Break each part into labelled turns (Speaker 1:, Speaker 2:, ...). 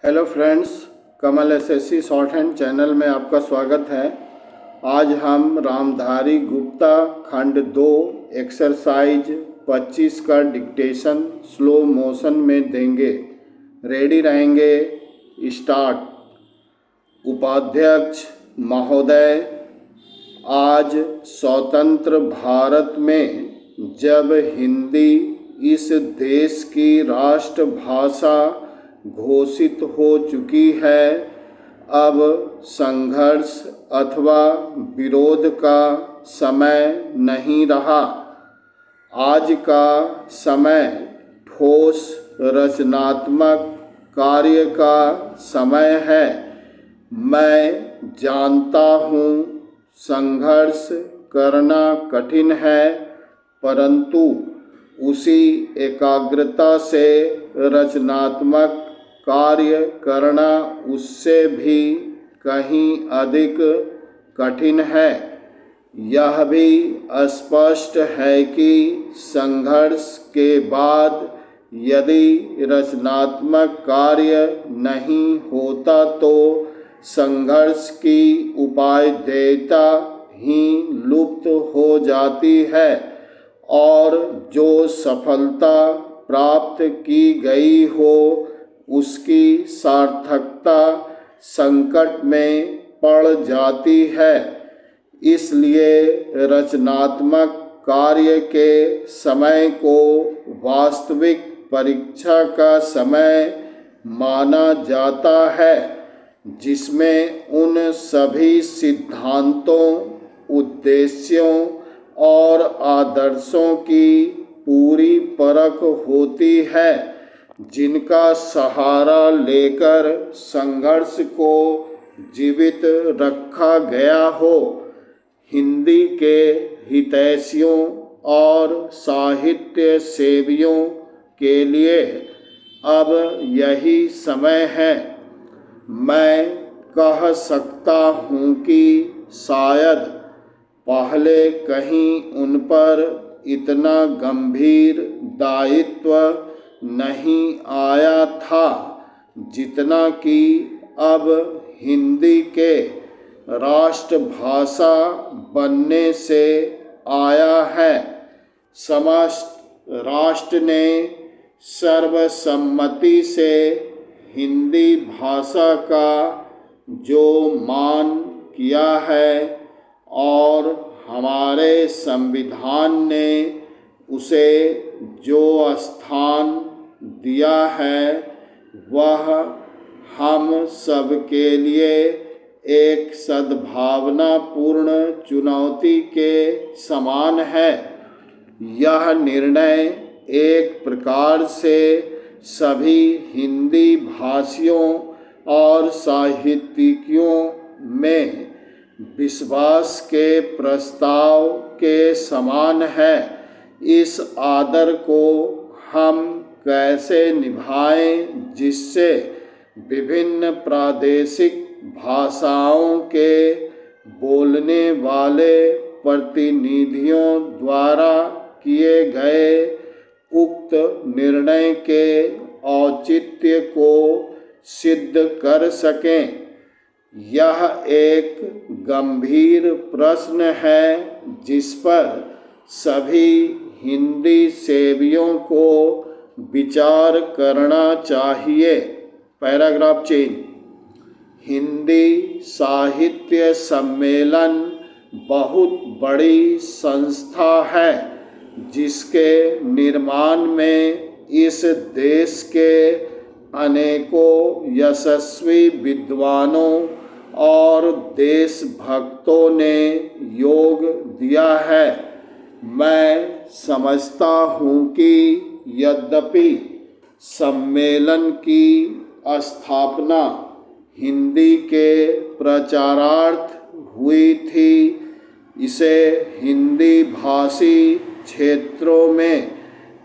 Speaker 1: Hello friends, कमल SSC short hand channel में आपका स्वागत है। आज हम रामधारी गुप्ता खंड 2 एक्सरसाइज 25 का डिक्टेशन स्लो मोशन में देंगे। रेडी रहेंगे? स्टार्ट। उपाध्यक्ष महोदय, आज स्वतंत्र भारत में जब हिंदी इस देश की राष्ट्रभाषा घोषित हो चुकी है, अब संघर्ष अथवा विरोध का समय नहीं रहा। आज का समय ठोस रचनात्मक कार्य का समय है। मैं जानता हूँ संघर्ष करना कठिन है, परंतु उसी एकाग्रता से रचनात्मक कार्य करना उससे भी कहीं अधिक कठिन है। यह भी स्पष्ट है कि संघर्ष के बाद यदि रचनात्मक कार्य नहीं होता तो संघर्ष की उपादेयता ही लुप्त हो जाती है और जो सफलता प्राप्त की गई हो उसकी सार्थकता संकट में पड़ जाती है। इसलिए रचनात्मक कार्य के समय को वास्तविक परीक्षा का समय माना जाता है, जिसमें उन सभी सिद्धांतों, उद्देश्यों और आदर्शों की पूरी परख होती है जिनका सहारा लेकर संघर्ष को जीवित रखा गया हो। हिंदी के हितैषियों और साहित्य सेवियों के लिए अब यही समय है। मैं कह सकता हूँ कि शायद पहले कहीं उन पर इतना गंभीर दायित्व नहीं आया था जितना कि अब हिंदी के राष्ट्रभाषा बनने से आया है। समस्त राष्ट्र ने सर्वसम्मति से हिंदी भाषा का जो मान किया है और हमारे संविधान ने उसे जो स्थान दिया है वह हम सब के लिए एक सद्भावनापूर्ण चुनौती के समान है। यह निर्णय एक प्रकार से सभी हिंदी भाषियों और साहित्यिकों में विश्वास के प्रस्ताव के समान है। इस आदर को हम कैसे निभाएं जिससे विभिन्न प्रादेशिक भाषाओं के बोलने वाले प्रतिनिधियों द्वारा किए गए उक्त निर्णय के औचित्य को सिद्ध कर सकें। यह एक गंभीर प्रश्न है जिस पर सभी हिंदी सेवियों को विचार करना चाहिए। Paragraph change. हिंदी साहित्य सम्मेलन बहुत बड़ी संस्था है जिसके निर्माण में इस देश के अनेकों यशस्वी विद्वानों और देशभक्तों ने योग दिया है। मैं समझता हूँ कि यद्यपि सम्मेलन की स्थापना हिंदी के प्रचारार्थ हुई थी, इसे हिंदी भाषी क्षेत्रों में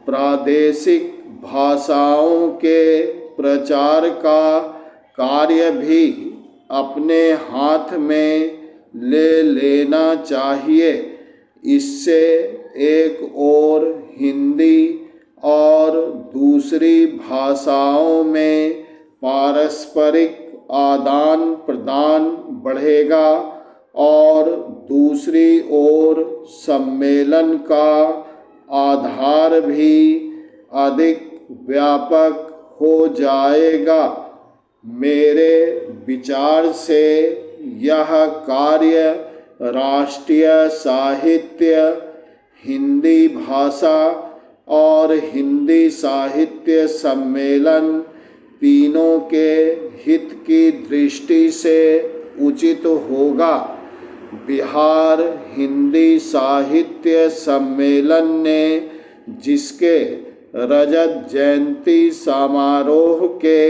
Speaker 1: प्रादेशिक भाषाओं के प्रचार का कार्य भी अपने हाथ में ले लेना चाहिए। इससे एक ओर हिंदी और दूसरी भाषाओं में पारस्परिक आदान प्रदान बढ़ेगा और दूसरी ओर सम्मेलन का आधार भी अधिक व्यापक हो जाएगा। मेरे विचार से यह कार्य राष्ट्रीय साहित्य, हिंदी भाषा और हिंदी साहित्य सम्मेलन तीनों के हित की दृष्टि से उचित होगा। बिहार हिंदी साहित्य सम्मेलन ने जिसके रजत जयंती समारोह के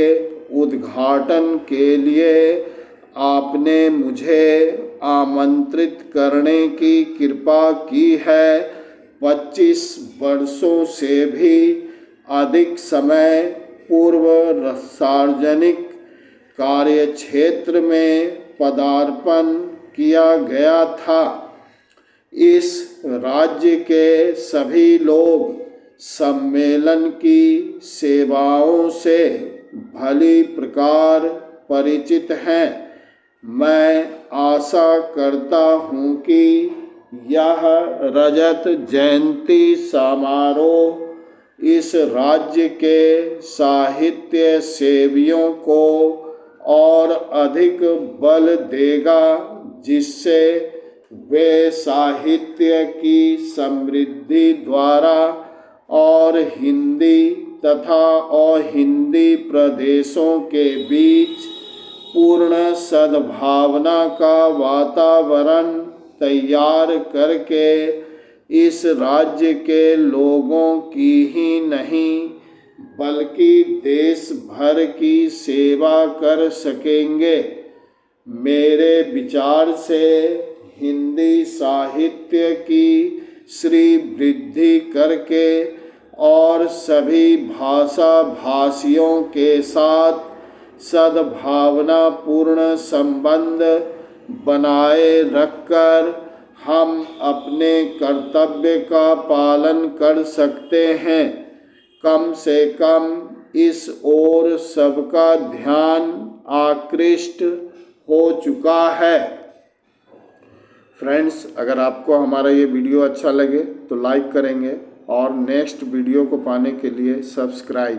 Speaker 1: उद्घाटन के लिए आपने मुझे आमंत्रित करने की कृपा की है, 25 वर्षों से भी अधिक समय पूर्व सार्वजनिक कार्यक्षेत्र में पदार्पण किया गया था। इस राज्य के सभी लोग सम्मेलन की सेवाओं से भली प्रकार परिचित हैं। मैं आशा करता हूँ कि यह रजत जयंती समारोह इस राज्य के साहित्य सेवियों को और अधिक बल देगा, जिससे वे साहित्य की समृद्धि द्वारा और हिंदी तथा अहिंदी प्रदेशों के बीच पूर्ण सद्भावना का वातावरण तैयार करके इस राज्य के लोगों की ही नहीं बल्कि देश भर की सेवा कर सकेंगे। मेरे विचार से हिंदी साहित्य की श्री वृद्धि करके और सभी भाषा भाषियों के साथ सद्भावना पूर्ण संबंध बनाए रखकर हम अपने कर्तव्य का पालन कर सकते हैं। कम से कम इस ओर सबका ध्यान आकृष्ट हो चुका है। फ्रेंड्स, अगर आपको हमारा ये वीडियो अच्छा लगे तो लाइक करेंगे और नेक्स्ट वीडियो को पाने के लिए सब्सक्राइब